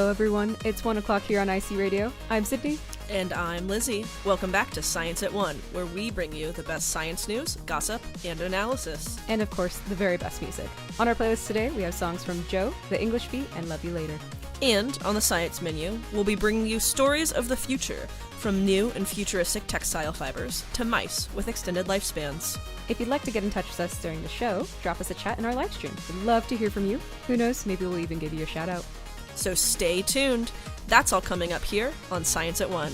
Hello everyone, it's 1 o'clock here on IC Radio. I'm Sydney. And I'm Lizzy. Welcome back to Science at 1, where we bring you the best science news, gossip, and analysis. And of course, the very best music. On our playlist today, we have songs from Joe, The English Beat, and Love You Later. And on the science menu, we'll be bringing you stories of the future, from new and futuristic textile fibers to mice with extended lifespans. If you'd like to get in touch with us during the show, drop us a chat in our live stream. We'd love to hear from you. Who knows, maybe we'll even give you a shout out. So stay tuned. That's all coming up here on Science at 1.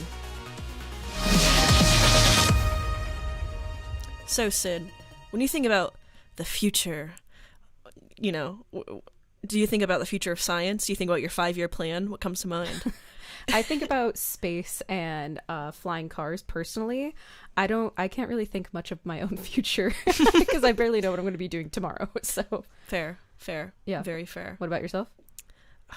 So, Sid, when you think about the future, do you think about the future of science? Do you think about your 5-year plan? What comes to mind? I think about space and flying cars personally. I can't really think much of my own future because I barely know what I'm going to be doing tomorrow. So Fair. Yeah. Very fair. What about yourself?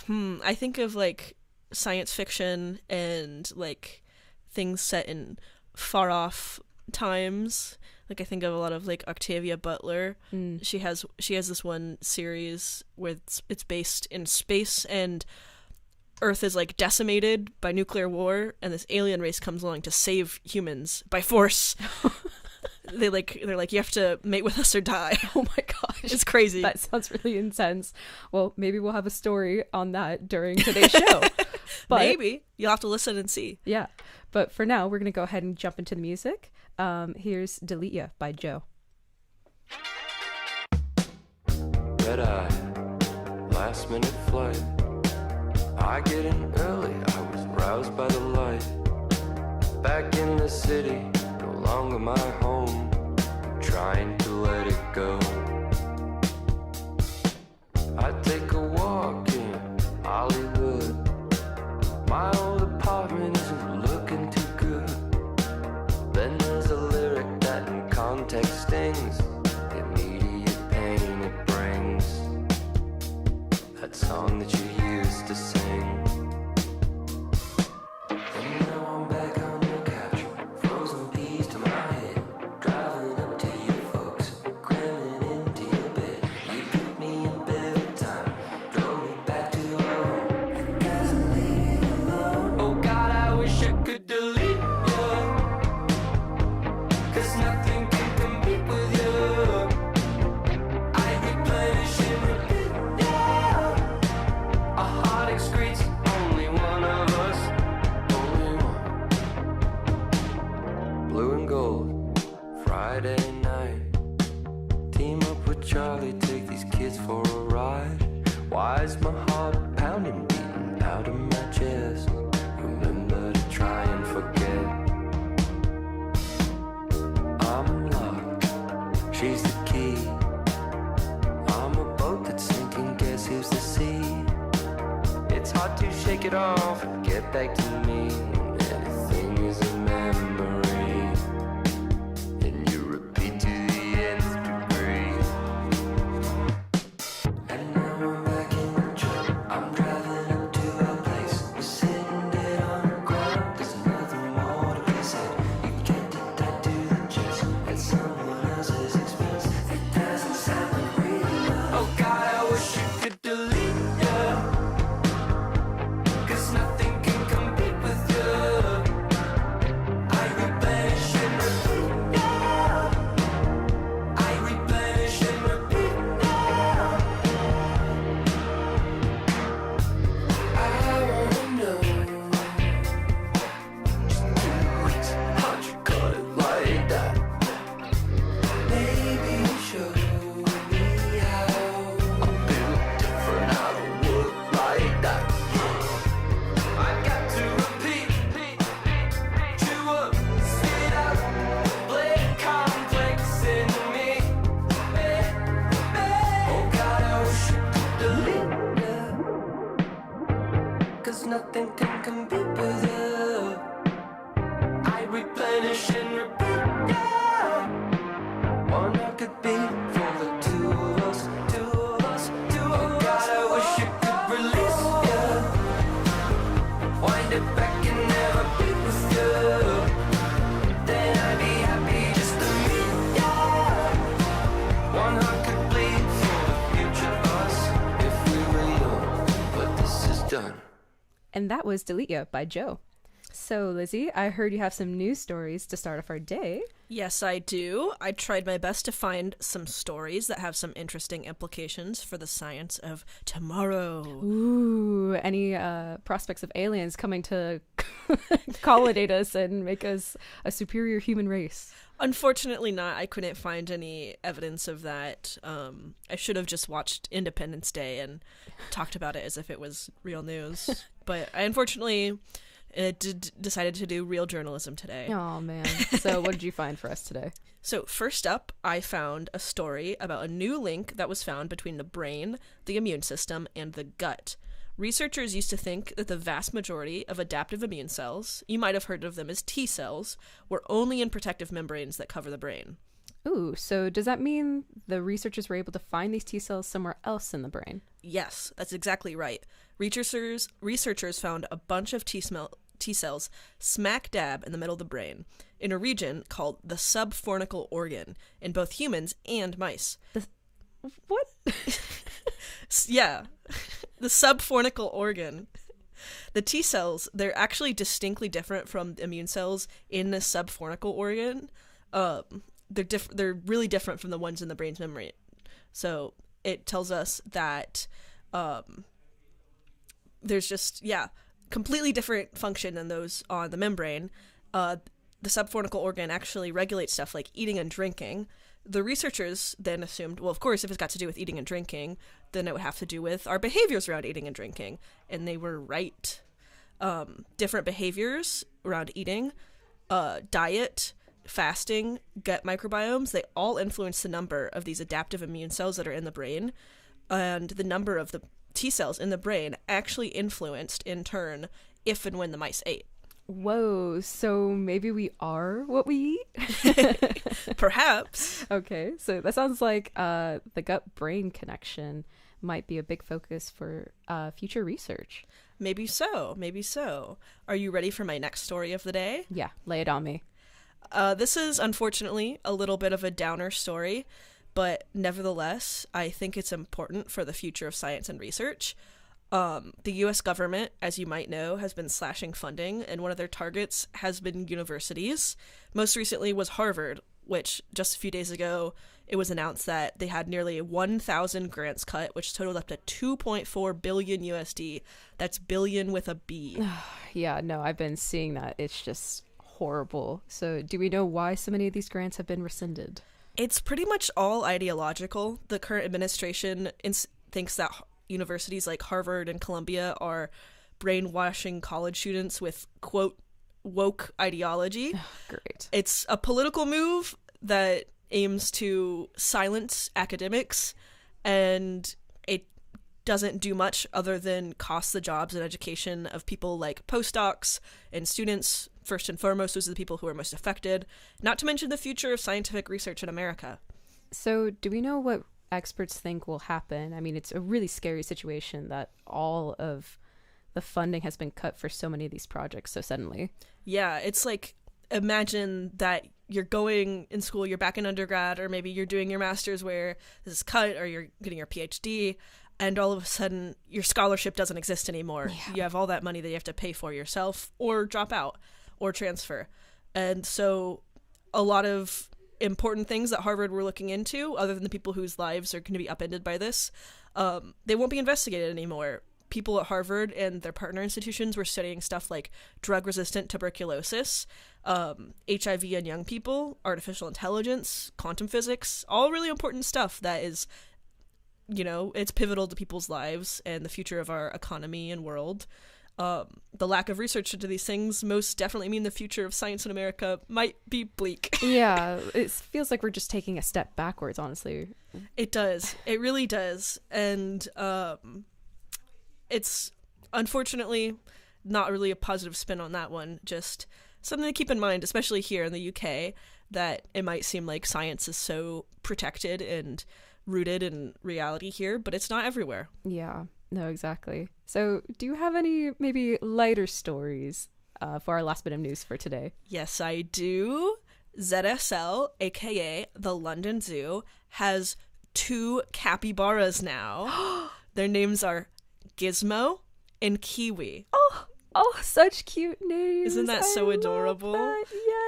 I think of like science fiction and like things set in far off times. Like I think of a lot of like Octavia Butler. She has this one series where it's based in space and Earth is like decimated by nuclear war and this alien race comes along to save humans by force. They're like you have to mate with us or die. Oh my gosh. It's crazy. That sounds really intense. Well, maybe we'll have a story on that during today's show. But, maybe. You'll have to listen and see. Yeah. But for now, we're going to go ahead and jump into the music. Here's Delete Ya by Joe. Red eye, last minute flight. I get in early, I was roused by the light. Back in the city, no longer my home. I'm trying to let it go. I take a walk in Hollywood. My old apartment isn't looking too good. Then there's a lyric that in context stings. The immediate pain it brings. That song that you used to sing. And now I'm back on your couch, frozen peas to my head, driving up to you folks, cramming into your bed. You put me in bed time, drove me back to home. You guys are leaving alone. Oh God, I wish I could delete you, 'cause nothing can compete with you. I replenish and repeat, yeah. A heart excretes only one of us, only one. Blue and gold, Friday night. Team up with Charlie, take these kids for a ride. Why is my heart pounding, beating out of my chest? Remember to try and forget. I'm locked, she's the key. I'm a boat that's sinking, guess who's the sea? It's hard to shake it off, get back to me. Anything is a memory, and you repeat to the nth degree. And now I'm back in the truck, I'm driving up to our place. We're sitting dead on the ground, there's nothing more to be said. You can't do that to the chest at someone else's expense. It doesn't sound like real love. Oh God, I wish you could delete ya, 'cause nothing can compete with you. I replenish and repeat, yeah. I replenish and repeat, yeah. I wanna know, how'd you cut it like that? Maybe show me how. I'm built different, I don't look like that. I got to repeat, chew up, spit out, blame complex in me. Oh God, I wish you could delete ya, 'cause nothing can compete with you. I replenish and repeat, yeah. One I could be for the two of us, Oh God, I wish you could release ya. Wind it back and never be with you. Then I'd be happy just to meet ya. One heart could bleed for the future us if we were young. But this is done. And that was Delete Ya by Joe. So, Lizzie, I heard you have some news stories to start off our day. Yes, I do. I tried my best to find some stories that have some interesting implications for the science of tomorrow. Ooh, any prospects of aliens coming to colonizate us and make us a superior human race? Unfortunately not. I couldn't find any evidence of that. I should have just watched Independence Day and talked about it as if it was real news. But I unfortunately decided to do real journalism today. Oh, man. So what did you find for us today? So first up, I found a story about a new link that was found between the brain, the immune system, and the gut. Researchers used to think that the vast majority of adaptive immune cells, you might have heard of them as T cells, were only in protective membranes that cover the brain. Ooh, so does that mean the researchers were able to find these T cells somewhere else in the brain? Yes, that's exactly right. Researchers found a bunch of T cells smack dab in the middle of the brain, in a region called the subfornical organ, in both humans and mice. What? Yeah, the subfornical organ. The T cells, they're actually distinctly different from immune cells in the subfornical organ. They're really different from the ones in the brain's membrane. So it tells us that there's just, completely different function than those on the membrane. The subfornical organ actually regulates stuff like eating and drinking. The researchers then assumed, well, of course, if it's got to do with eating and drinking, then it would have to do with our behaviors around eating and drinking. And they were right. Different behaviors around eating, diet, fasting, gut microbiomes, they all influence the number of these adaptive immune cells that are in the brain. And the number of the T cells in the brain actually influenced, in turn, if and when the mice ate. Whoa, so maybe we are what we eat? Perhaps. Okay, so that sounds like the gut-brain connection might be a big focus for future research. Maybe so, maybe so. Are you ready for my next story of the day? Yeah, lay it on me. This is, unfortunately, a little bit of a downer story, but nevertheless, I think it's important for the future of science and research. The U.S. government, as you might know, has been slashing funding, and one of their targets has been universities. Most recently was Harvard, which just a few days ago, it was announced that they had nearly 1,000 grants cut, which totaled up to 2.4 billion USD. That's billion with a B. Yeah, no, I've been seeing that. It's just horrible. So do we know why so many of these grants have been rescinded? It's pretty much all ideological. The current administration thinks that universities like Harvard and Columbia are brainwashing college students with, quote, woke ideology. Great. It's a political move that aims to silence academics, and it doesn't do much other than cost the jobs and education of people like postdocs and students. First and foremost, those are the people who are most affected, not to mention the future of scientific research in America. So do we know what experts think will happen? I mean, it's a really scary situation that all of the funding has been cut for so many of these projects so suddenly. Yeah, it's like, imagine that you're going in school, you're back in undergrad, or maybe you're doing your master's where this is cut, or you're getting your PhD, and all of a sudden your scholarship doesn't exist anymore. Yeah. You have all that money that you have to pay for yourself, or drop out, or transfer. And so a lot of important things that Harvard were looking into, other than the people whose lives are going to be upended by this, they won't be investigated anymore. People at Harvard and their partner institutions were studying stuff like drug-resistant tuberculosis, HIV in young people, artificial intelligence, quantum physics, all really important stuff that is, you know, it's pivotal to people's lives and the future of our economy and world. The lack of research into these things most definitely mean the future of science in America might be bleak. Yeah, it feels like we're just taking a step backwards, honestly. It does. It really does. And it's unfortunately not really a positive spin on that one. Just something to keep in mind, especially here in the UK, that it might seem like science is so protected and rooted in reality here, but it's not everywhere. Yeah, no, exactly. So do you have any maybe lighter stories for our last bit of news for today? Yes, I do. ZSL, aka the London Zoo, has 2 capybaras now. Their names are Gizmo and Kiwi. Oh, Oh, such cute names. Isn't that so I love adorable? that.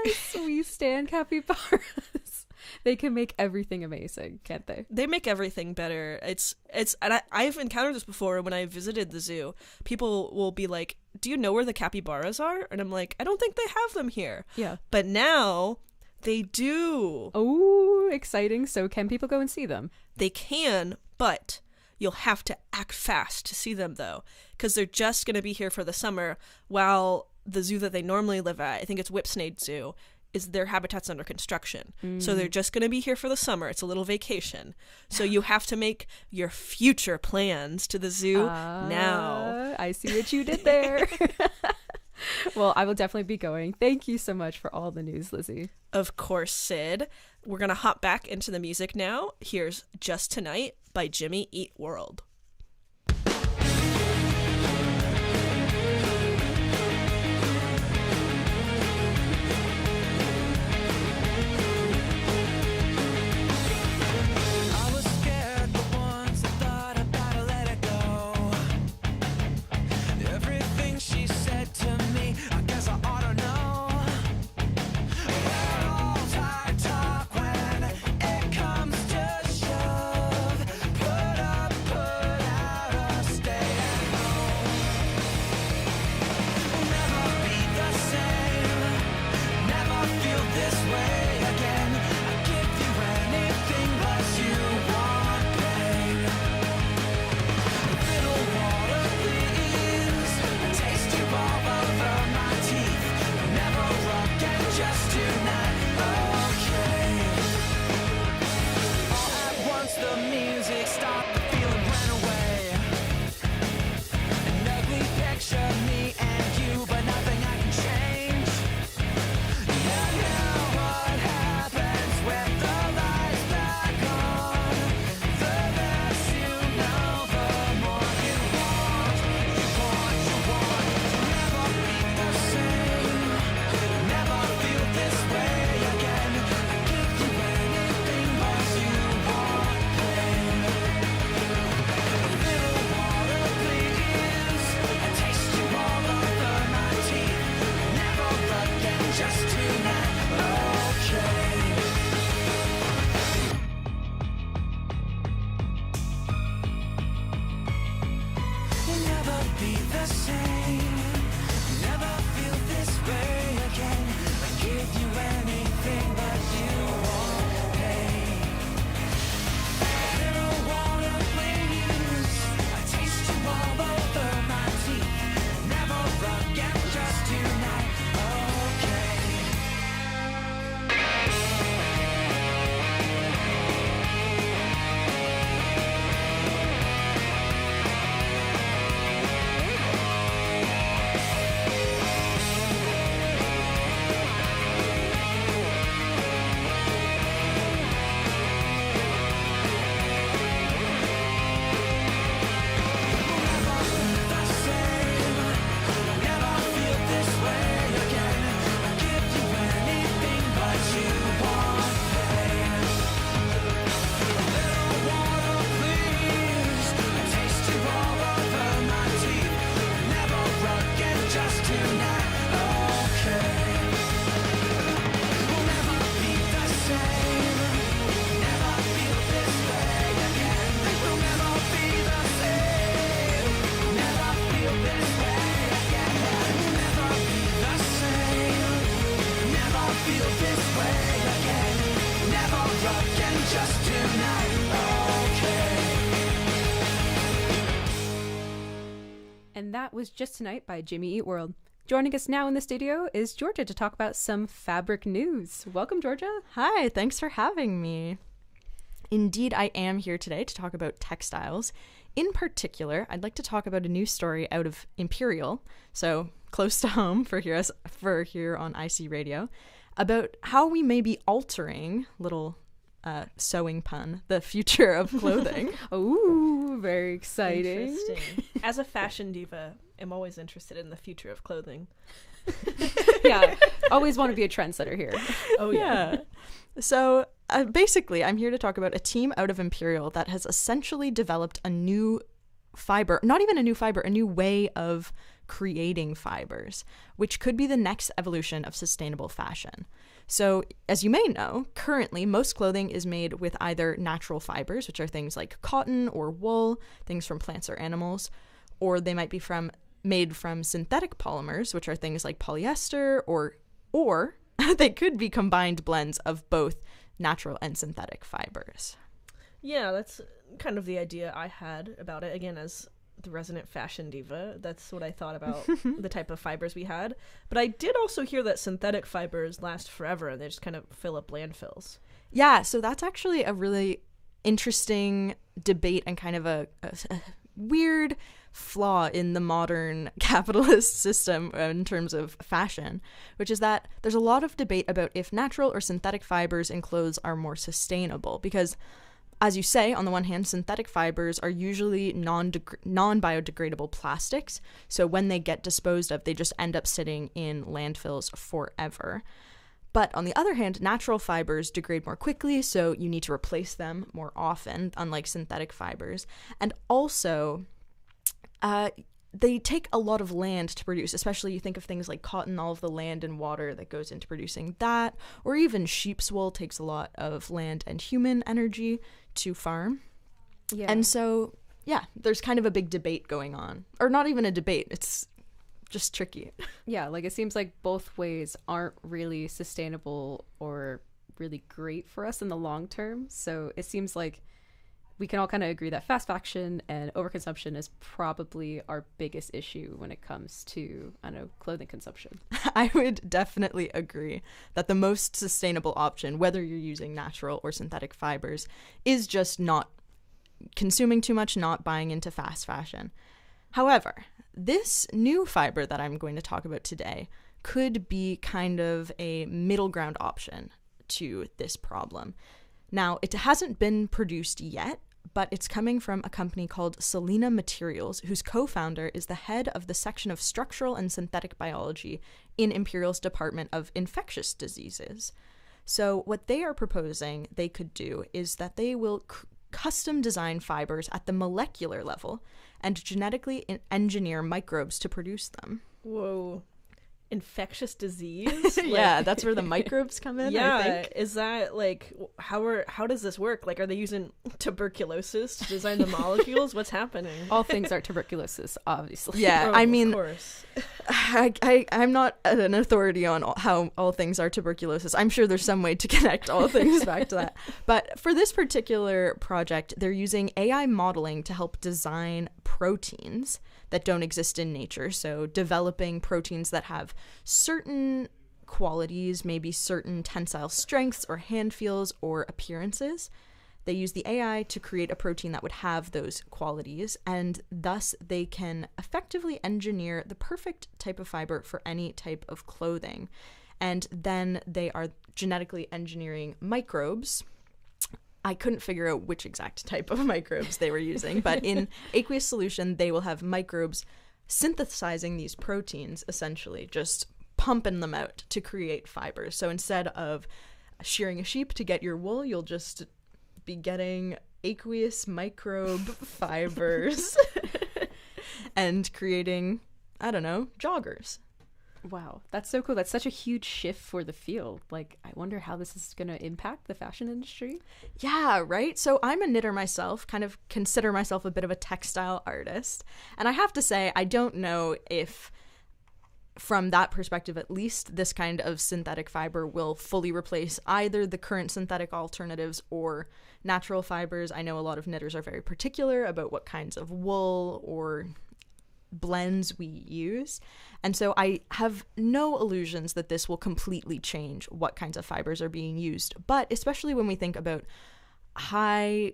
Yes, we stand capybaras. They can make everything amazing, can't they? They make everything better. It's and I've encountered this before when I visited the zoo. People will be like, "Do you know where the capybaras are?" And I'm like, "I don't think they have them here." Yeah. But now they do. Oh, exciting. So can people go and see them? They can, but you'll have to act fast to see them, though, because they're just going to be here for the summer, while the zoo that they normally live at, I think it's Whipsnade Zoo, is their habitat's under construction. So they're just going to be here for the summer. It's a little vacation. So you have to make your future plans to the zoo now. I see what you did there. Well, I will definitely be going. Thank you so much for all the news, Lizzy. Of course, Sid. We're going to hop back into the music now. Here's Just Tonight by Jimmy Eat World. And that was Just Tonight by Jimmy Eat World. Joining us now in the studio is Georgia to talk about some fabric news. Welcome, Georgia. Hi, thanks for having me. Indeed, I am here today to talk about textiles. In particular, I'd like to talk about a news story out of Imperial, so close to home for here on IC Radio, about how we may be altering, little sewing pun, the future of clothing. Ooh, very exciting. Interesting. As a fashion diva, I'm always interested in the future of clothing. Yeah, always want to be a trendsetter here. Oh, yeah. So basically, I'm here to talk about a team out of Imperial that has essentially developed a new fiber, not even a new fiber, a new way of creating fibers, which could be the next evolution of sustainable fashion. So, as you may know, currently most clothing is made with either natural fibers, which are things like cotton or wool, things from plants or animals, or they might be made from synthetic polymers, which are things like polyester, or they could be combined blends of both natural and synthetic fibers. Yeah, that's kind of the idea I had about it. Again, as the resident fashion diva, that's what I thought about the type of fibers we had. But I did also hear that synthetic fibers last forever and they just kind of fill up landfills. Yeah, so that's actually a really interesting debate and kind of a weird flaw in the modern capitalist system in terms of fashion, which is that there's a lot of debate about if natural or synthetic fibers in clothes are more sustainable, because as you say, on the one hand, synthetic fibers are usually non-biodegradable plastics, so when they get disposed of, they just end up sitting in landfills forever. But on the other hand, natural fibers degrade more quickly, so you need to replace them more often, unlike synthetic fibers. And also, they take a lot of land to produce, especially you think of things like cotton, all of the land and water that goes into producing that, or even sheep's wool takes a lot of land and human energy to farm. Yeah. And so, yeah, there's kind of a big debate going on. Or not even a debate, it's just tricky. Yeah, like it seems like both ways aren't really sustainable or really great for us in the long term. So it seems like we can all kind of agree that fast fashion and overconsumption is probably our biggest issue when it comes to, I don't know, clothing consumption. I would definitely agree that the most sustainable option, whether you're using natural or synthetic fibers, is just not consuming too much, not buying into fast fashion. However, this new fiber that I'm going to talk about today could be kind of a middle ground option to this problem. Now, it hasn't been produced yet, but it's coming from a company called Selena Materials, whose co-founder is the head of the section of structural and synthetic biology in Imperial's Department of Infectious Diseases. So what they are proposing they could do is that they will custom design fibers at the molecular level and genetically engineer microbes to produce them. Whoa. Infectious disease? Yeah, that's where the microbes come in, yeah, I think. is that like how does this work? Like, are they using tuberculosis to design the molecules? What's happening? All things are tuberculosis, obviously. Yeah, Oh, I mean, of course. I'm not an authority on how all things are tuberculosis. I'm sure there's some way to connect all things back to that. But for this particular project, they're using AI modeling to help design proteins that don't exist in nature. So developing proteins that have certain qualities, maybe certain tensile strengths or hand feels or appearances. They use the AI to create a protein that would have those qualities, and thus they can effectively engineer the perfect type of fiber for any type of clothing. And then they are genetically engineering microbes. I couldn't figure out which exact type of microbes they were using, but in aqueous solution, they will have microbes synthesizing these proteins, essentially, just pumping them out to create fibers. So instead of shearing a sheep to get your wool, you'll just be getting aqueous microbe fibers and creating, I don't know, joggers. Wow, that's so cool. That's such a huge shift for the field. Like, I wonder how this is going to impact the fashion industry. Yeah, right? So I'm a knitter myself, kind of consider myself a bit of a textile artist. And I have to say, I don't know if, from that perspective at least, this kind of synthetic fiber will fully replace either the current synthetic alternatives or natural fibers. I know a lot of knitters are very particular about what kinds of wool or blends we use, and so I have no illusions that this will completely change what kinds of fibers are being used. But especially when we think about high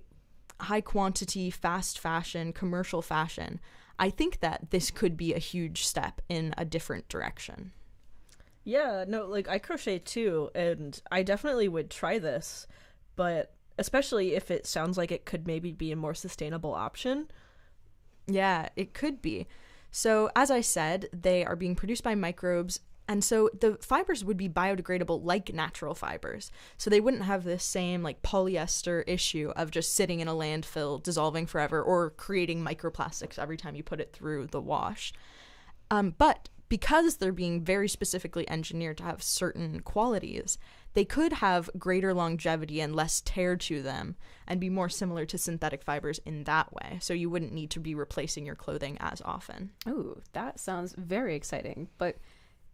quantity, fast fashion, commercial fashion, I think that this could be a huge step in a different direction. Yeah, no, like I crochet too, and I definitely would try this, but especially if it sounds like it could maybe be a more sustainable option. Yeah, it could be. So, as I said, they are being produced by microbes And so the fibers would be biodegradable like natural fibers. So they wouldn't have this same like polyester issue of just sitting in a landfill, dissolving forever, or creating microplastics every time you put it through the wash. But because they're being very specifically engineered to have certain qualities, they could have greater longevity and less tear to them and be more similar to synthetic fibers in that way. So you wouldn't need to be replacing your clothing as often. Oh, that sounds very exciting. But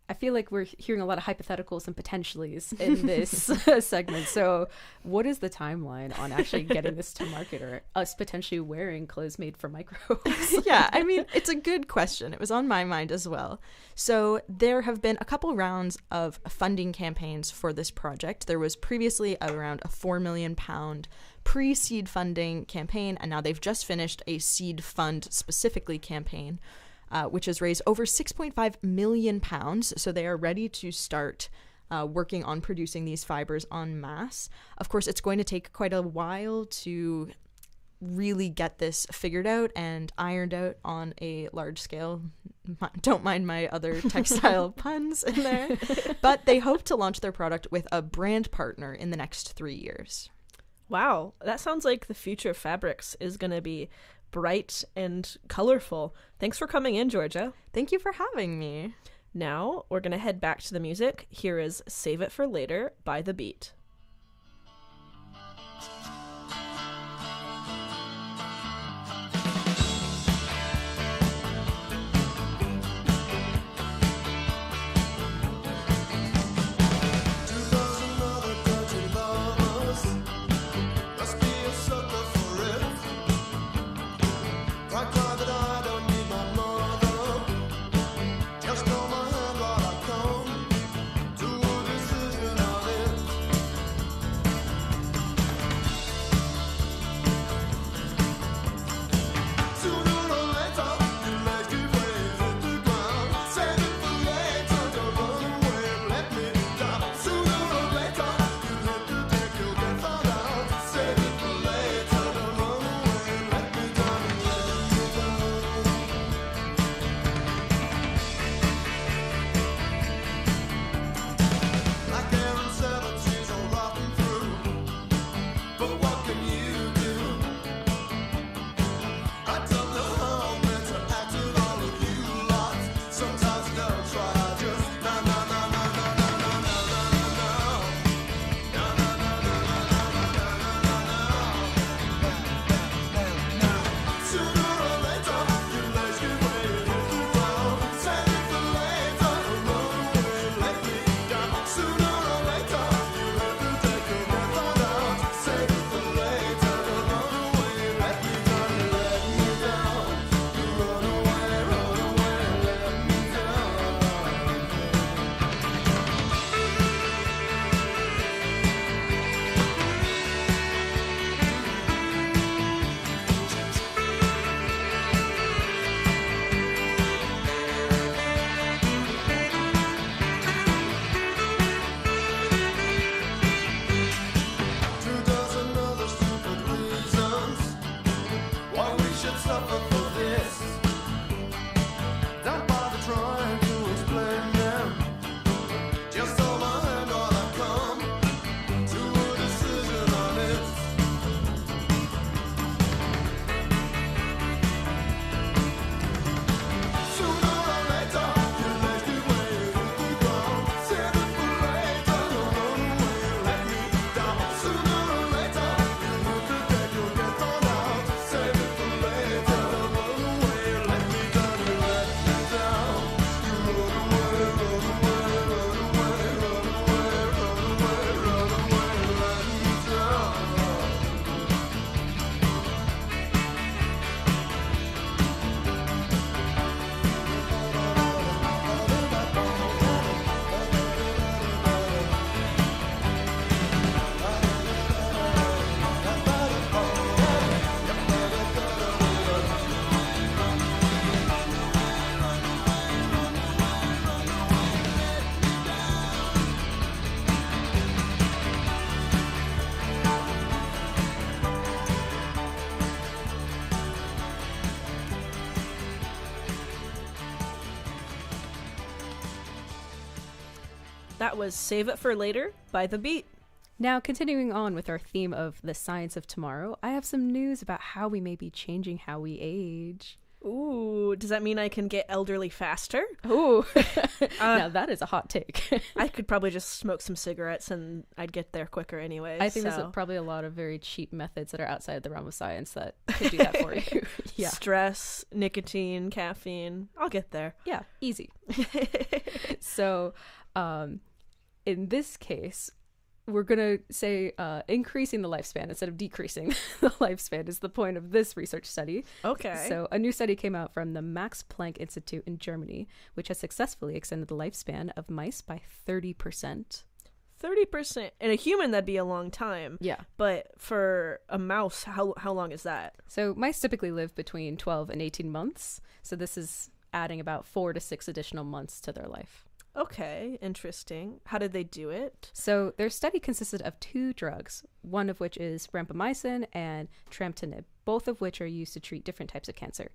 I feel like we're hearing a lot of hypotheticals and potentialities in this segment. So what is the timeline on actually getting this to market, or us potentially wearing clothes made from microbes? Yeah, I mean, it's a good question. It was on my mind as well. So there have been a couple rounds of funding campaigns for this project. There was previously around a £4 million pre-seed funding campaign, and now they've just finished a seed fund specifically campaign, which has raised over £6.5 million. So they are ready to start working on producing these fibers en masse. Of course, it's going to take quite a while to really get this figured out and ironed out on a large scale. Don't mind my other textile puns in there. But they hope to launch their product with a brand partner in the next 3 years. Wow, that sounds like the future of fabrics is going to be bright and colorful. Thanks for coming in, Georgia. Thank you for having me. Now we're going to head back to the music. Here is Save It for Later by The Beat. Just hold my hand while I come to a decision of it. That was Save It for Later by The Beat. Now, continuing on with our theme of the science of tomorrow, I have some news about how we may be changing how we age. Ooh, does that mean I can get elderly faster? Ooh, now that is a hot take. I could probably just smoke some cigarettes and I'd get there quicker anyway. I think there's probably a lot of very cheap methods that are outside the realm of science that could do that for you. Yeah. Stress, nicotine, caffeine. I'll get there. Yeah, easy. So, in this case, we're going to say increasing the lifespan instead of decreasing the lifespan is the point of this research study. Okay. So a new study came out from the Max Planck Institute in Germany, which has successfully extended the lifespan of mice by 30%. 30%. In a human, that'd be a long time. Yeah. But for a mouse, how long is that? So mice typically live between 12 and 18 months. So this is adding about 4 to 6 additional months to their life. Okay, interesting. How did they do it? So their study consisted of 2 drugs, one of which is rapamycin and tramtinib, both of which are used to treat different types of cancer.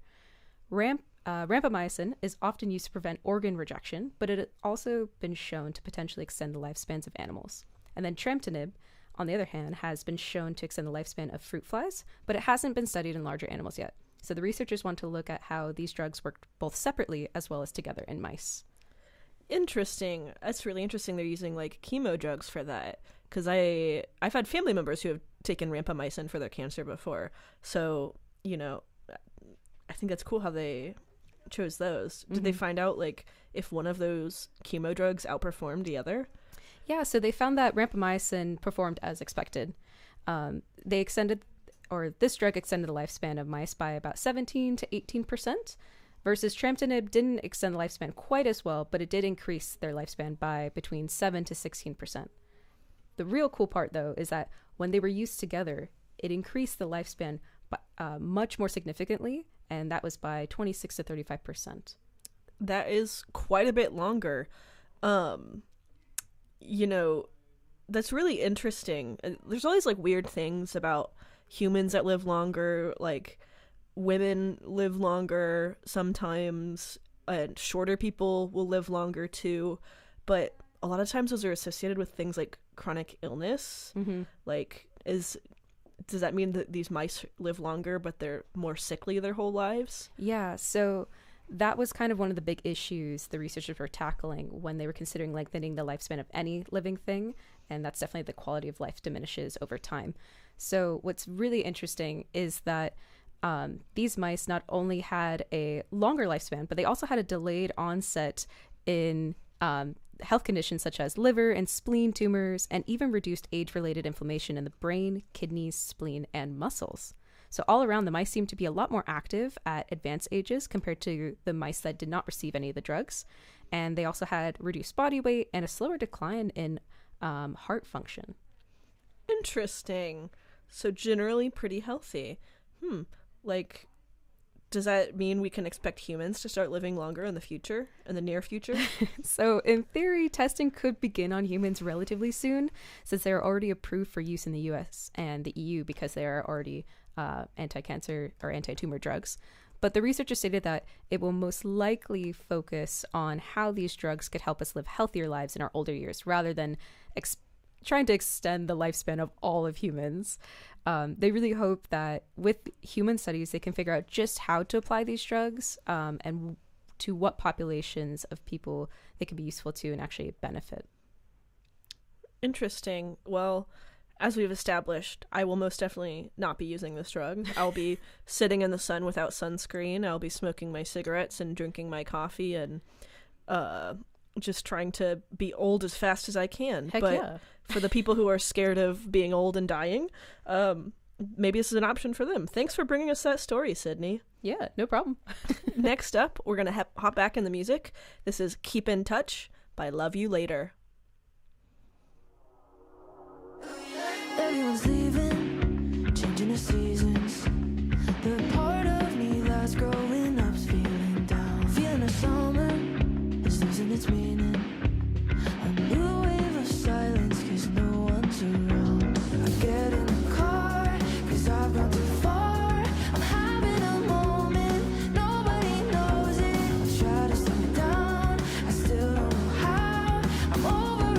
Rapamycin is often used to prevent organ rejection, but it has also been shown to potentially extend the lifespans of animals. And then tramtinib, on the other hand, has been shown to extend the lifespan of fruit flies, but it hasn't been studied in larger animals yet. So the researchers want to look at how these drugs work both separately as well as together in mice. Interesting. That's really interesting. They're using like chemo drugs for that, because I've had family members who have taken rapamycin for their cancer before. So I think that's cool how they chose those. Did they find out like if one of those chemo drugs outperformed the other? Yeah, so they found that rapamycin performed as expected. This drug extended the lifespan of mice by about 17 to 18%. Versus tramtinib didn't extend the lifespan quite as well, but it did increase their lifespan by between 7 to 16%. The real cool part, though, is that when they were used together, it increased the lifespan much more significantly, and that was by 26 to 35%. That is quite a bit longer. That's really interesting. There's always like weird things about humans that live longer, like women live longer sometimes, and shorter people will live longer too, but a lot of times those are associated with things like chronic illness. Like, does that mean that these mice live longer but they're more sickly their whole lives? Yeah, so that was kind of one of the big issues the researchers were tackling when they were considering lengthening the lifespan of any living thing, and that's definitely the quality of life diminishes over time. So what's really interesting is that these mice not only had a longer lifespan, but they also had a delayed onset in health conditions such as liver and spleen tumors, and even reduced age-related inflammation in the brain, kidneys, spleen, and muscles. So all around, the mice seemed to be a lot more active at advanced ages compared to the mice that did not receive any of the drugs. And they also had reduced body weight and a slower decline in heart function. Interesting. So generally pretty healthy. Like, does that mean we can expect humans to start living longer in the near future? So in theory, testing could begin on humans relatively soon, since they're already approved for use in the US and the EU because they are already anti-cancer or anti-tumor drugs. But the researchers stated that it will most likely focus on how these drugs could help us live healthier lives in our older years, rather than trying to extend the lifespan of all of humans. They really hope that with human studies, they can figure out just how to apply these drugs and to what populations of people they can be useful to and actually benefit. Interesting. Well, as we've established, I will most definitely not be using this drug. I'll be sitting in the sun without sunscreen. I'll be smoking my cigarettes and drinking my coffee and just trying to be old as fast as I can. Heck but yeah. For the people who are scared of being old and dying, maybe this is an option for them. Thanks for bringing us that story, Sydney. Yeah, no problem. Next up, we're going to hop back in the music. This is Keep in Touch by Love You Later. Everyone's leaving, changing the seasons. The part of me that's growing up's feeling down. Feeling the summer is losing its meaning. A new wave of silence, cause no one's around. I get in the car, cause I've gone too far. I'm having a moment, nobody knows it. I try to slow down, I still don't know how. I'm over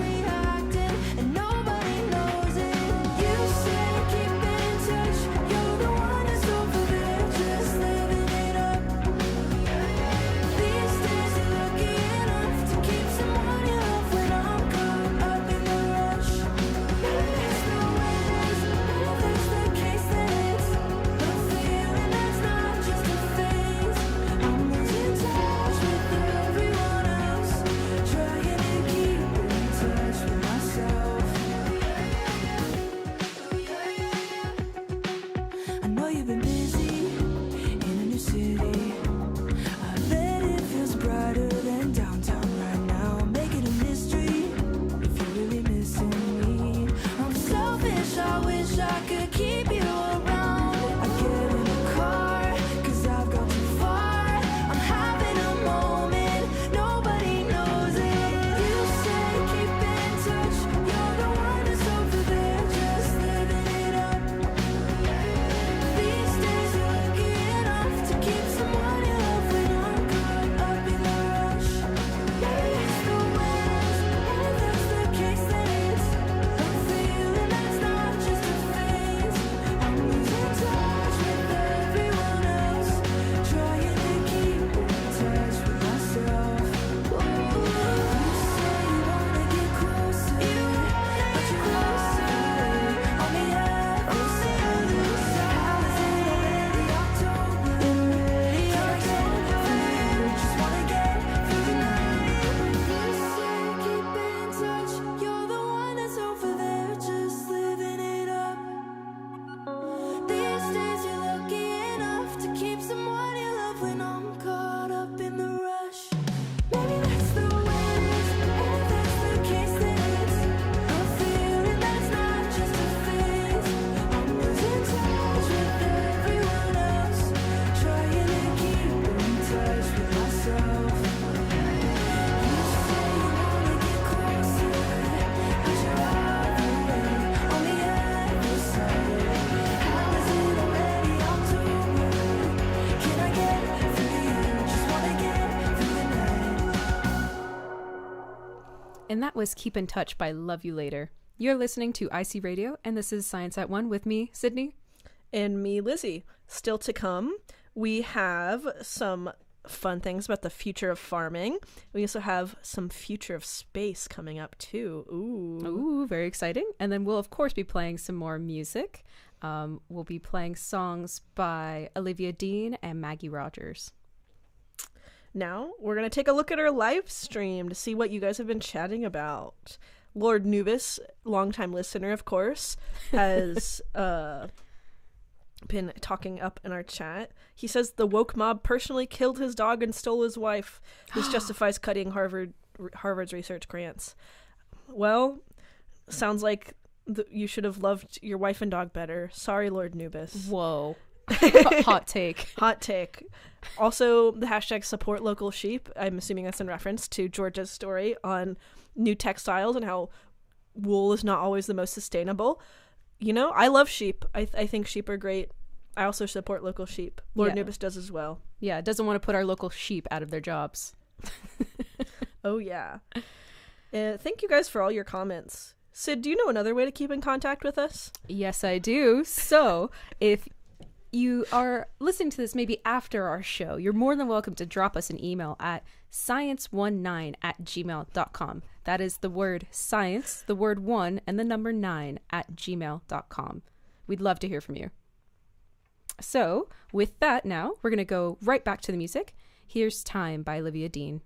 And that was Keep in Touch by Love You Later. You're listening to IC Radio, and this is Science at 1 with me, Sydney. And me, Lizzy. Still to come, we have some fun things about the future of farming. We also have some future of space coming up too. Ooh, very exciting. And then we'll of course be playing some more music. We'll be playing songs by Olivia Dean and Maggie Rogers. Now we're going to take a look at our live stream to see what you guys have been chatting about. Lord Nubis, longtime listener of course, has been talking up in our chat. He says the woke mob personally killed his dog and stole his wife. This justifies cutting Harvard's research grants. Well, sounds like you should have loved your wife and dog better. Sorry, Lord Nubis. Whoa. Hot take. Hot take. Also, the hashtag support local sheep. I'm assuming that's in reference to Georgia's story on new textiles and how wool is not always the most sustainable. You know, I love sheep. I think sheep are great. I also support local sheep. Lord Nubis does as well. Yeah, doesn't want to put our local sheep out of their jobs. Oh, yeah. Thank you guys for all your comments. Sid, do you know another way to keep in contact with us? Yes, I do. So, if you are listening to this maybe after our show, you're more than welcome to drop us an email at science19@gmail.com. That is the word science, the word 1, and the number 9 at gmail.com. We'd love to hear from you. So, with that now, we're going to go right back to the music. Here's Time by Olivia Dean.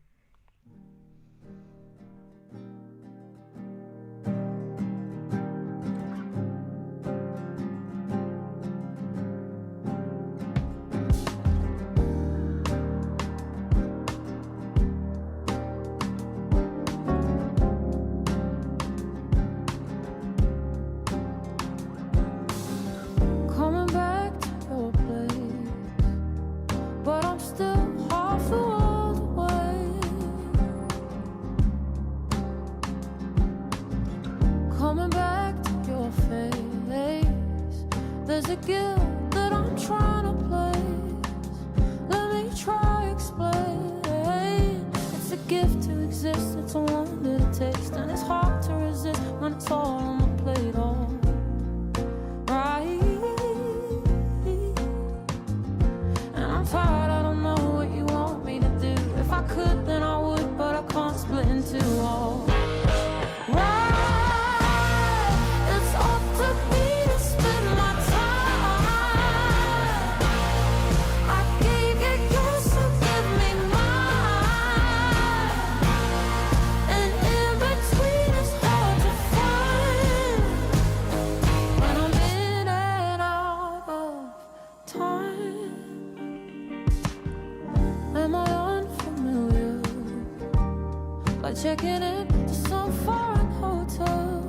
Checking in to some foreign hotel,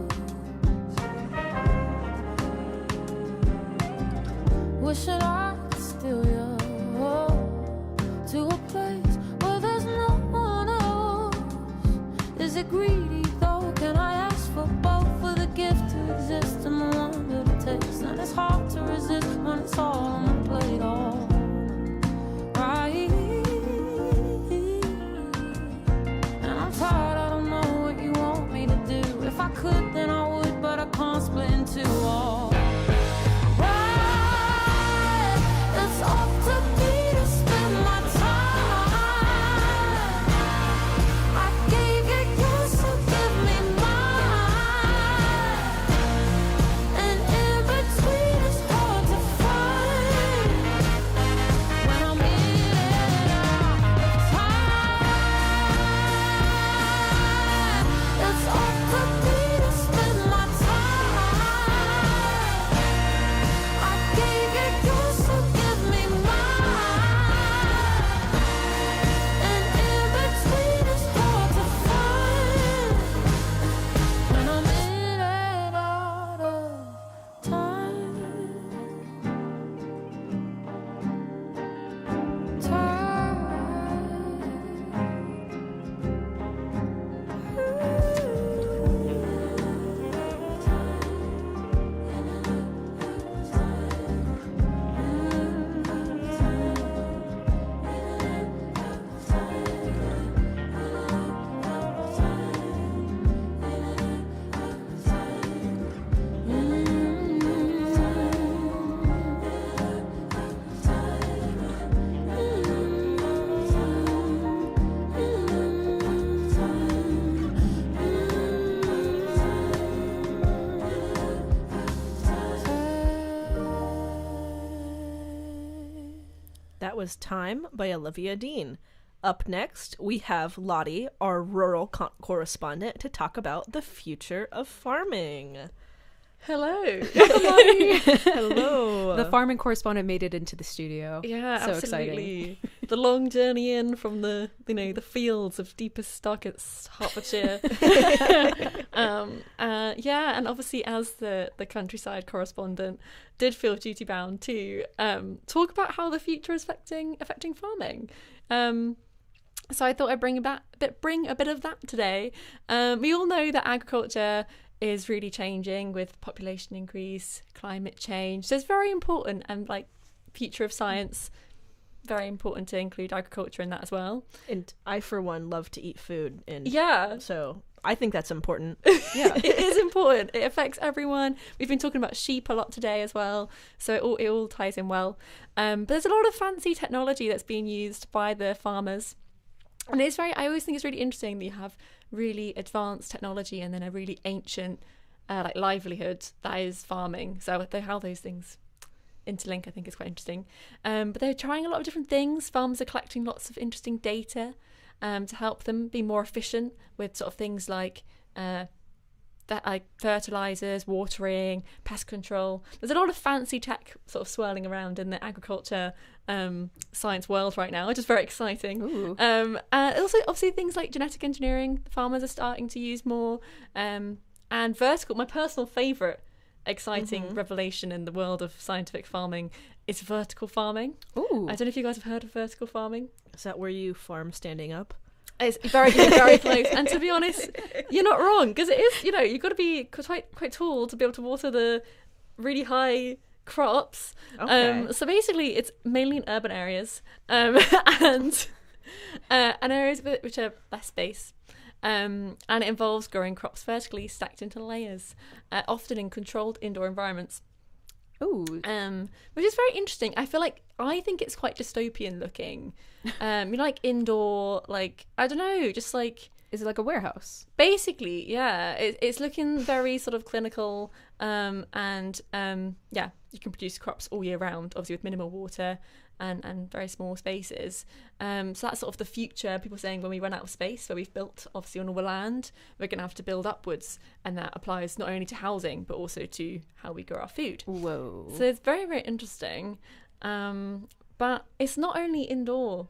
wishing I could steal you to a place where there's no one else. Is it greedy though? Can I ask for both? For the gift to exist and the wonder to taste, and it's hard to resist when it's all on the plate. All right. Tired, I don't know what you want me to do. If I could, then I would, but I can't split in two. All right, it's up to me to spend my time. I gave you yours, so give me mine. And in between, it's hard to find. That was Time by Olivia Dean. Up next, we have Lottie, our rural correspondent, to talk about the future of farming. Hello. Hello. The farming correspondent made it into the studio. Yeah, So absolutely. The long journey in from the the fields of deepest, darkest Hertfordshire. Yeah, and obviously as the countryside correspondent, did feel duty bound to talk about how the future is affecting farming. So I thought I'd bring a bit of that today. We all know that agriculture is really changing with population increase, climate change. So it's very important, and like future of science, very important to include agriculture in that as well. And I, for one, love to eat food. And Yeah. so I think that's important. Yeah. It is important. It affects everyone. We've been talking about sheep a lot today as well, so it all ties in well. But there's a lot of fancy technology that's being used by the farmers, and I always think it's really interesting that you have really advanced technology and then a really ancient like livelihood that is farming. So how those things interlink, I think, is quite interesting. But they're trying a lot of different things. Farmers are collecting lots of interesting data to help them be more efficient with sort of things like fertilizers, watering, pest control. There's a lot of fancy tech sort of swirling around in the agriculture science world right now, which is very exciting. Ooh. And also obviously things like genetic engineering, the farmers are starting to use more, and vertical. My personal favorite exciting revelation in the world of scientific farming is vertical farming. Ooh. I don't know if you guys have heard of vertical farming. Is that where you farm standing up? It's very close, and to be honest, you're not wrong, because it is, you've got to be quite tall to be able to water the really high crops. Okay. So basically it's mainly in urban areas, and areas which are less space, and it involves growing crops vertically stacked into layers, often in controlled indoor environments. Ooh. Which is very interesting. I think it's quite dystopian looking. Like indoor, like, I don't know, just like, Is it like a warehouse? basically, yeah. It's looking very sort of clinical, and yeah, you can produce crops all year round, obviously with minimal water and very small spaces. So that's sort of the future. People saying when we run out of space, where we've built obviously on all the land, we're going to have to build upwards, and that applies not only to housing but also to how we grow our food. Whoa. So it's very, very interesting. But it's not only indoor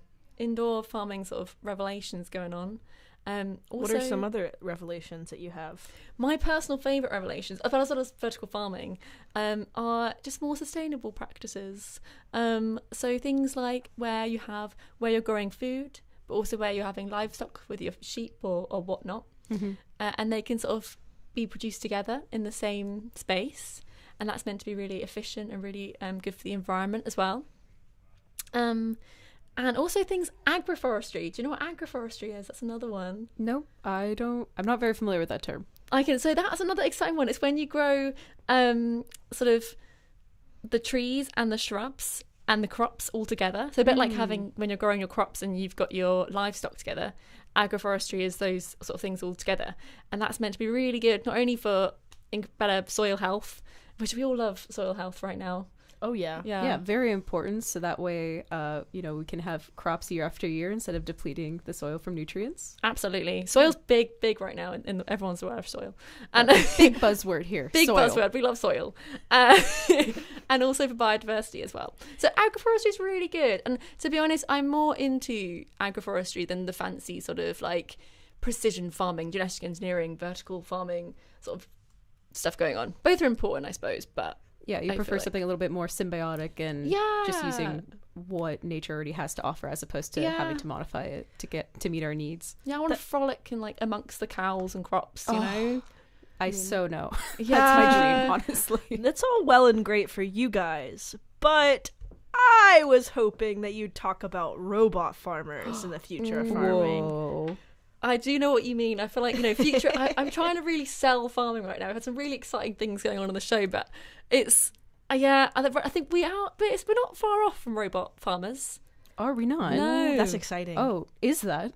farming sort of revelations going on. Also, What are some other revelations that you have? my personal favourite revelations, as well as vertical farming, are just more sustainable practices. So things like where you're growing food, but also where you're having livestock with your sheep or whatnot, and they can sort of be produced together in the same space, and that's meant to be really efficient and really good for the environment as well. And also things agroforestry. Do you know what agroforestry is? That's another one. No, I don't. I'm not very familiar with that term. So that's another exciting one. It's when you grow sort of the trees and the shrubs and the crops all together. So a bit like having when you're growing your crops and you've got your livestock together. Agroforestry is those sort of things all together, and that's meant to be really good, not only for better soil health, which we all love soil health right now. Oh, yeah. Yeah, very important. So that way, we can have crops year after year instead of depleting the soil from nutrients. Absolutely. Soil's big right now, and everyone's aware of soil. And Big buzzword here. big soil. buzzword. We love soil. And also for biodiversity as well. So agroforestry is really good. And to be honest, I'm more into agroforestry than the fancy sort of like precision farming, genetic engineering, vertical farming sort of stuff going on. Both are important, I suppose, but Yeah, you I prefer feel like- something a little bit more symbiotic and just using what nature already has to offer as opposed to having to modify it to meet our needs. Yeah, I want to frolic in like amongst the cows and crops, you know? I so know. Yeah. That's my dream, honestly. That's all well and great for you guys, but I was hoping that you'd talk about robot farmers in the future of farming. Whoa. I do know what you mean. I feel like, future. I'm trying to really sell farming right now. We've had some really exciting things going on the show, but it's, I think we are, but we're not far off from robot farmers. Are we not? No. That's exciting. Oh, is that?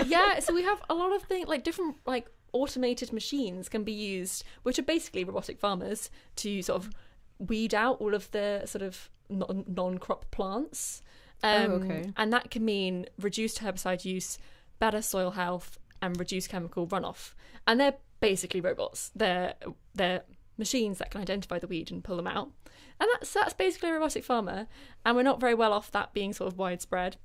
Yeah, so we have a lot of things, like different, like automated machines can be used, which are basically robotic farmers, to sort of weed out all of the sort of non-crop plants. okay. And that can mean reduced herbicide use, better soil health, and reduced chemical runoff. And they're basically robots. They're machines that can identify the weed and pull them out. And that's basically a robotic farmer. And we're not very well off that being sort of widespread.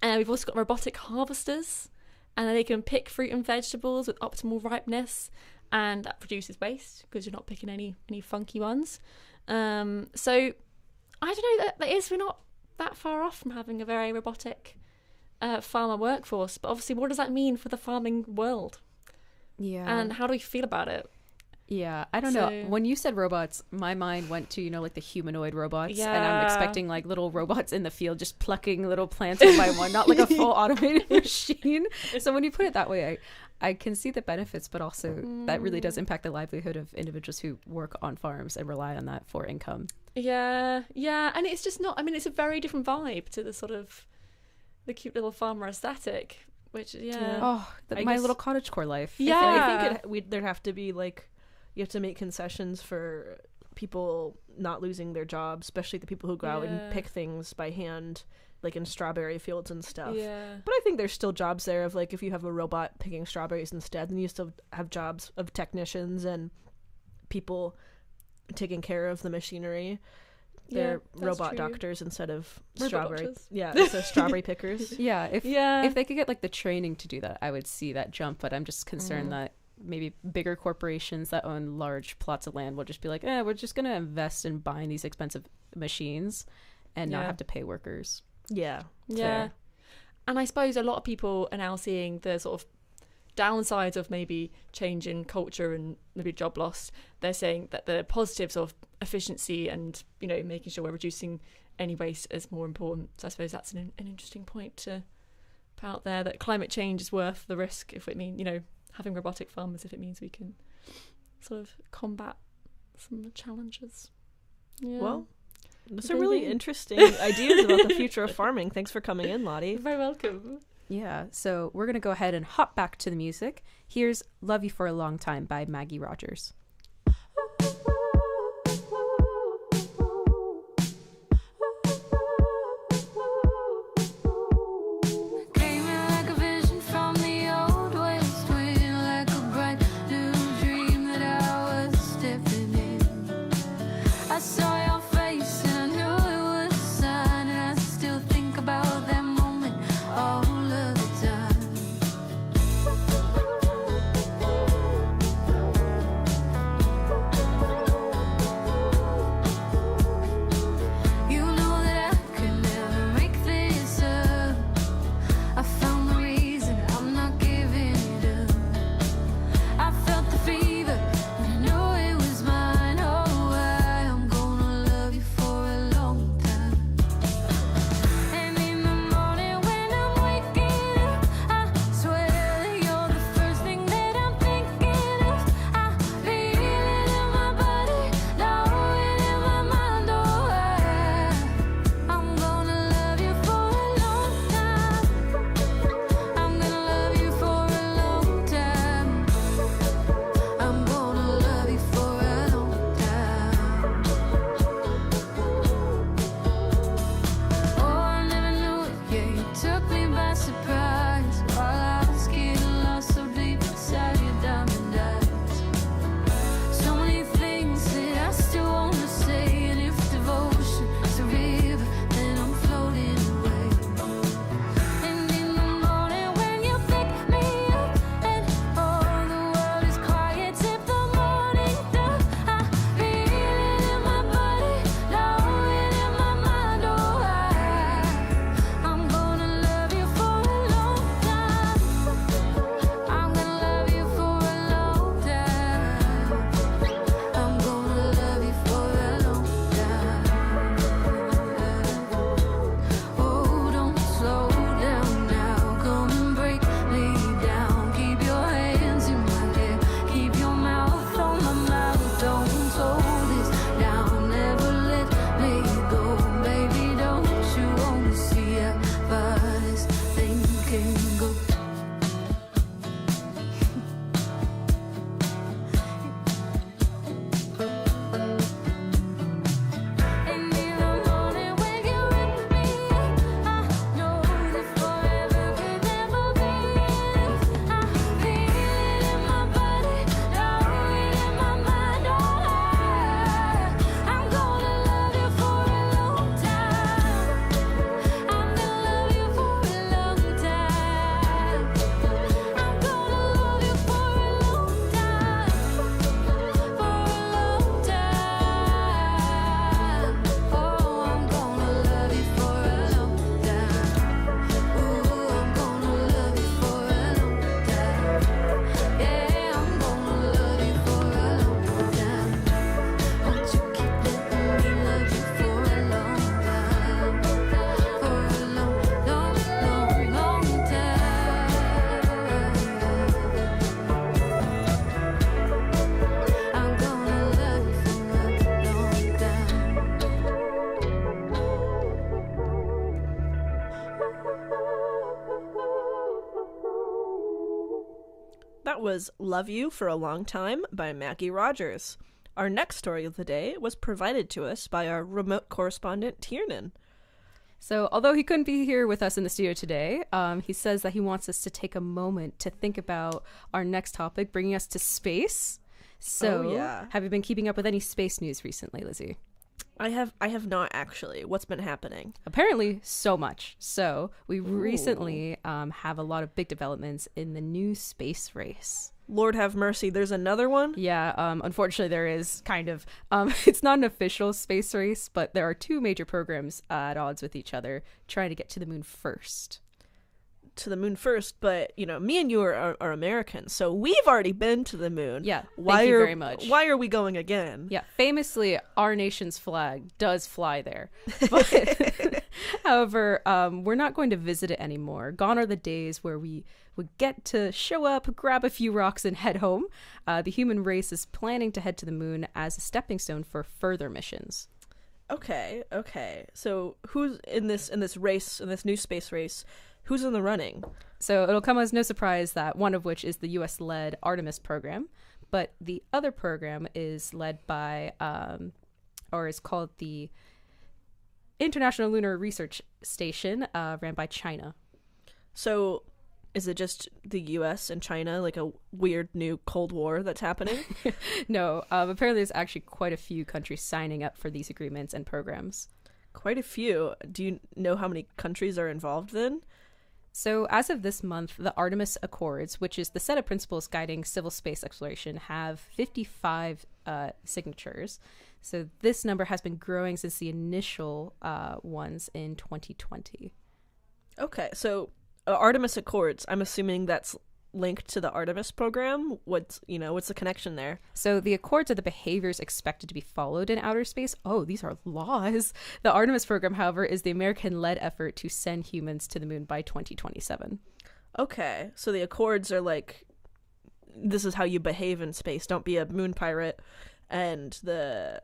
And we've also got robotic harvesters, and they can pick fruit and vegetables with optimal ripeness, and that produces waste because you're not picking any funky ones. So I don't know, we're not that far off from having a very robotic farmer workforce. But obviously, what does that mean for the farming world? Yeah. And how do we feel about it? Yeah, I don't know. When you said robots, my mind went to, like the humanoid robots. Yeah. And I'm expecting like little robots in the field just plucking little plants one by one, not like a full automated machine. So when you put it that way, I can see the benefits, but also that really does impact the livelihood of individuals who work on farms and rely on that for income. Yeah. And it's just not, it's a very different vibe to the sort of the cute little farmer aesthetic, which, Oh, my little cottagecore life. Yeah. I think there'd have to be like, you have to make concessions for people not losing their jobs, especially the people who go out and pick things by hand, like in strawberry fields and stuff. Yeah. But I think there's still jobs there of like, if you have a robot picking strawberries instead, then you still have jobs of technicians and people taking care of the machinery. They're robot doctors instead of strawberry. So strawberry pickers. If they could get like the training to do that, I would see that jump. But I'm just concerned that maybe bigger corporations that own large plots of land will just be like, we're just going to invest in buying these expensive machines and not have to pay workers. Yeah. And I suppose a lot of people are now seeing the sort of downsides of maybe change in culture and maybe job loss. They're saying that the positives of efficiency and, making sure we're reducing any waste is more important. So I suppose that's an interesting point to put out there, that climate change is worth the risk if it means, having robotic farmers, if it means we can sort of combat some of the challenges. Yeah. Well, those are really interesting ideas about the future of farming. Thanks for coming in, Lottie. You're very welcome. Yeah, so we're going to go ahead and hop back to the music. Here's Love You for a Long Time by Maggie Rogers. was Love You for a Long Time by Maggie Rogers. Our next story of the day was provided to us by our remote correspondent, Tiernan. So, although he couldn't be here with us in the studio today, he says that he wants us to take a moment to think about our next topic, bringing us to space. So, have you been keeping up with any space news recently, Lizzie? I have not actually. What's been happening? Apparently, so much. So, we recently have a lot of big developments in the new space race. Lord have mercy, there's another one? Yeah, unfortunately there is kind of, it's not an official space race, but there are two major programs at odds with each other trying to get to the moon first. To the moon first, but, you know, me and you are Americans, so we've already been to the moon. Yeah, thank you very much. Why are we going again? Yeah, famously, our nation's flag does fly there. But, however, we're not going to visit it anymore. Gone are the days where we would get to show up, grab a few rocks, and head home. The human race is planning to head to the moon as a stepping stone for further missions. Okay. So who's in this race, in this new space race? Who's in the running? So it'll come as no surprise that one of which is the US-led Artemis program, but the other program is led by, or is called the International Lunar Research Station, ran by China. So is it just the US and China, like a weird new Cold War that's happening? No, apparently there's actually quite a few countries signing up for these agreements and programs. Quite a few. Do you know how many countries are involved then? So as of this month, the Artemis Accords, which is the set of principles guiding civil space exploration, have 55 signatures. So this number has been growing since the initial ones in 2020. Okay, so Artemis Accords, I'm assuming that's linked to the Artemis program. What's the connection there? So the Accords are the behaviors expected to be followed in outer space. Oh, these are laws. The Artemis program, however, is the American-led effort to send humans to the moon by 2027. Okay, so the Accords are like, this is how you behave in space. Don't be a moon pirate. And the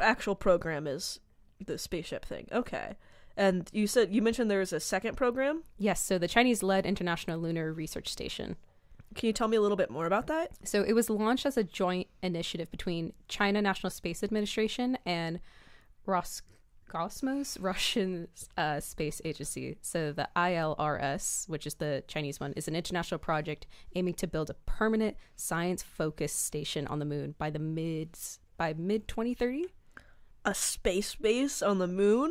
actual program is the spaceship thing. Okay. And you mentioned there was a second program? Yes, so the Chinese-led International Lunar Research Station. Can you tell me a little bit more about that? So it was launched as a joint initiative between China National Space Administration and Roscosmos, Russian space agency. So the ILRS, which is the Chinese one, is an international project aiming to build a permanent science-focused station on the moon by mid 2030. A space base on the moon?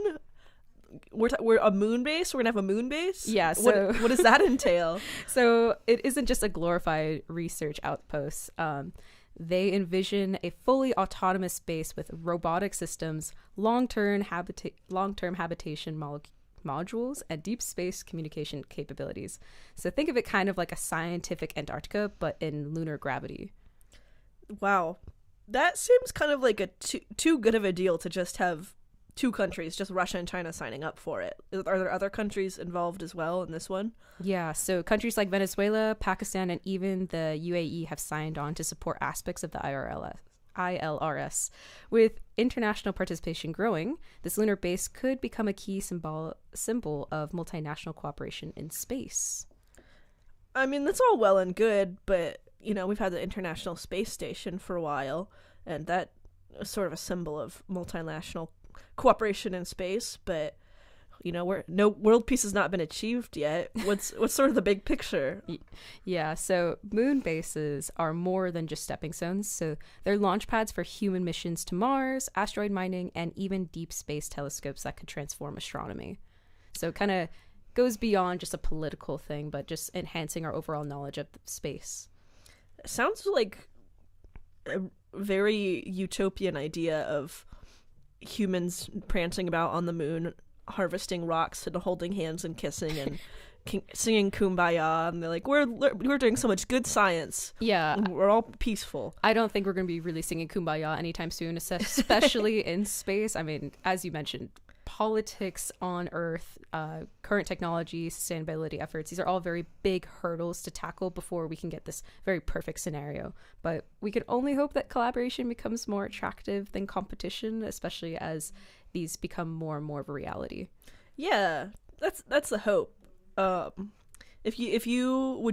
We're a moon base? We're gonna have a moon base? Yeah, so what does that entail? So it isn't just a glorified research outpost. They envision a fully autonomous base with robotic systems, long-term habitation modules, and deep space communication capabilities. So think of it kind of like a scientific Antarctica, but in lunar gravity. Wow. That seems kind of like a too good of a deal to just have two countries, just Russia and China, signing up for it. Are there other countries involved as well in this one? Yeah, so countries like Venezuela, Pakistan, and even the UAE have signed on to support aspects of the ILRS. With international participation growing, this lunar base could become a key symbol of multinational cooperation in space. I mean, that's all well and good, but, we've had the International Space Station for a while, and that is sort of a symbol of multinational cooperation in space, but no world peace has not been achieved yet. What's sort of the big picture? Yeah, so moon bases are more than just stepping stones. So they're launch pads for human missions to Mars, asteroid mining, and even deep space telescopes that could transform astronomy. So it kind of goes beyond just a political thing, but just enhancing our overall knowledge of space. It sounds like a very utopian idea of humans prancing about on the moon, harvesting rocks and holding hands and kissing and singing Kumbaya, and they're like, we're doing so much good science. Yeah, we're all peaceful. I don't think we're going to be really singing Kumbaya anytime soon, especially in space. I mean, as you mentioned, politics on Earth, current technology, sustainability efforts, these are all very big hurdles to tackle before we can get this very perfect scenario. But we can only hope that collaboration becomes more attractive than competition, especially as these become more and more of a reality. Yeah, that's the hope. Would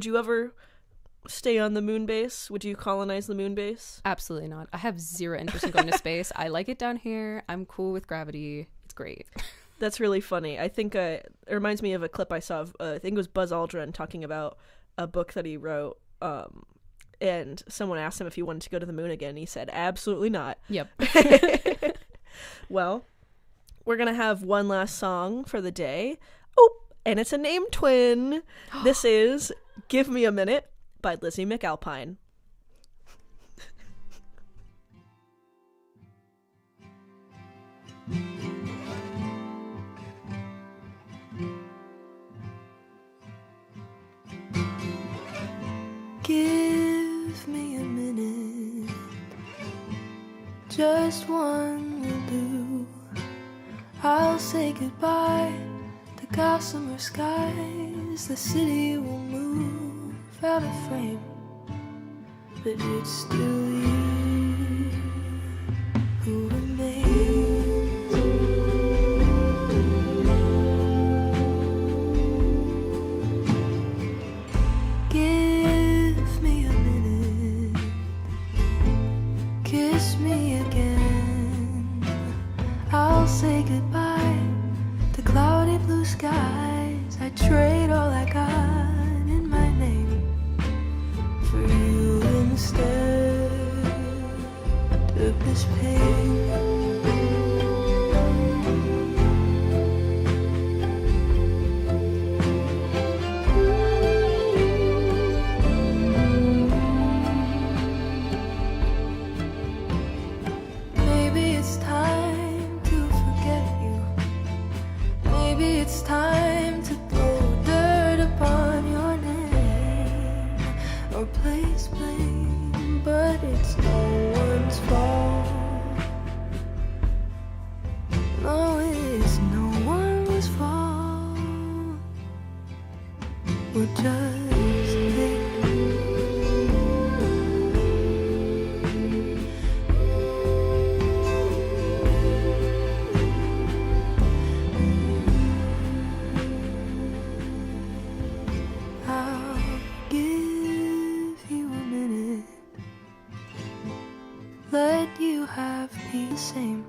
you ever stay on the moon base? Would you colonize the moon base? Absolutely not. I have zero interest in going to space. I like it down here. I'm cool with gravity. It's great. That's really funny. I think it reminds me of a clip I saw of, I think it was Buzz Aldrin talking about a book that he wrote, and someone asked him if he wanted to go to the moon again. He said, absolutely not. Yep. Well, we're going to have one last song for the day. Oh, and it's a name twin. This is Give Me a Minute by Lizzy McAlpine. Give me a minute, just one will do. I'll say goodbye to gossamer skies. The city will move out of frame, but it's still you who remains. Give me a minute, kiss me again. I'll say goodbye to cloudy blue skies. I trade all I got in my name for you instead of this pain. Maybe it's time to forget you. Maybe it's time to throw dirt upon your name or place blame, but it's no one's fault. No, it's no one's fault. We're just there. I'll give you a minute, let you have the same.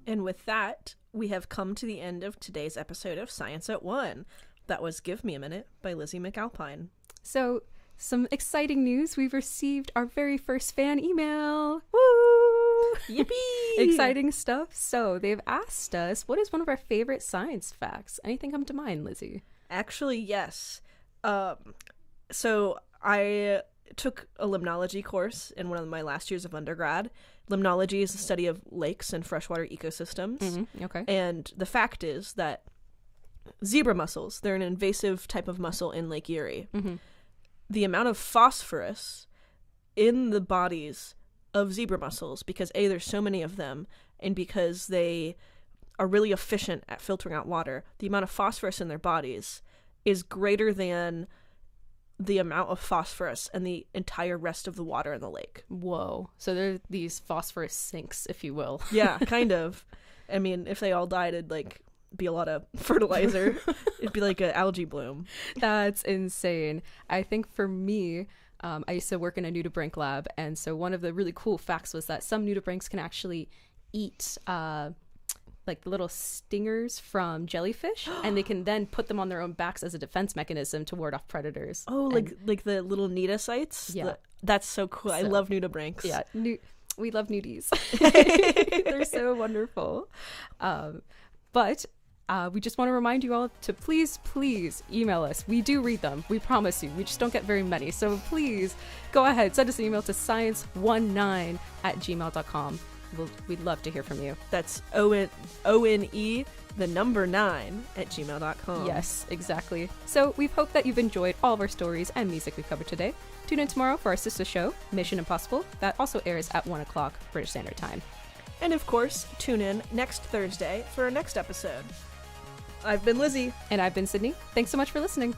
And with that, we have come to the end of today's episode of Science at One. That was Give Me a Minute by Lizzy McAlpine. So, some exciting news. We've received our very first fan email. Woo! Yippee! Exciting stuff. So, they've asked us, what is one of our favorite science facts? Anything come to mind, Lizzy? Actually, yes. So I took a limnology course in one of my last years of undergrad. Limnology is the study of lakes and freshwater ecosystems. Okay. And the fact is that zebra mussels, they're an invasive type of mussel in Lake Erie. The amount of phosphorus in the bodies of zebra mussels, because A, there's so many of them, and because they are really efficient at filtering out water, the amount of phosphorus in their bodies is greater than the amount of phosphorus in the entire rest of the water in the lake. Whoa. So they're these phosphorus sinks, if you will. Yeah, kind of. I mean, if they all died, it'd like be a lot of fertilizer. It'd be like an algae bloom. That's insane. I think for me, I used to work in a nudibranch lab, and so one of the really cool facts was that some nudibranchs can actually eat like the little stingers from jellyfish, and they can then put them on their own backs as a defense mechanism to ward off predators. Oh, like the little nudicites? Yeah. That's so cool. I love nudibranchs. Yeah, we love nudies. They're so wonderful. But we just want to remind you all to please email us. We do read them. We promise you. We just don't get very many. So please go ahead. Send us an email to science19@gmail.com. We'd love to hear from you. That's ONE, the number 9 @gmail.com. Yes, exactly. So we hope that you've enjoyed all of our stories and music we covered today. Tune in tomorrow for our sister show, Mission Impossible. That also airs at 1 o'clock British Standard Time. And of course, tune in next Thursday for our next episode. I've been Lizzy. And I've been Sydney. Thanks so much for listening.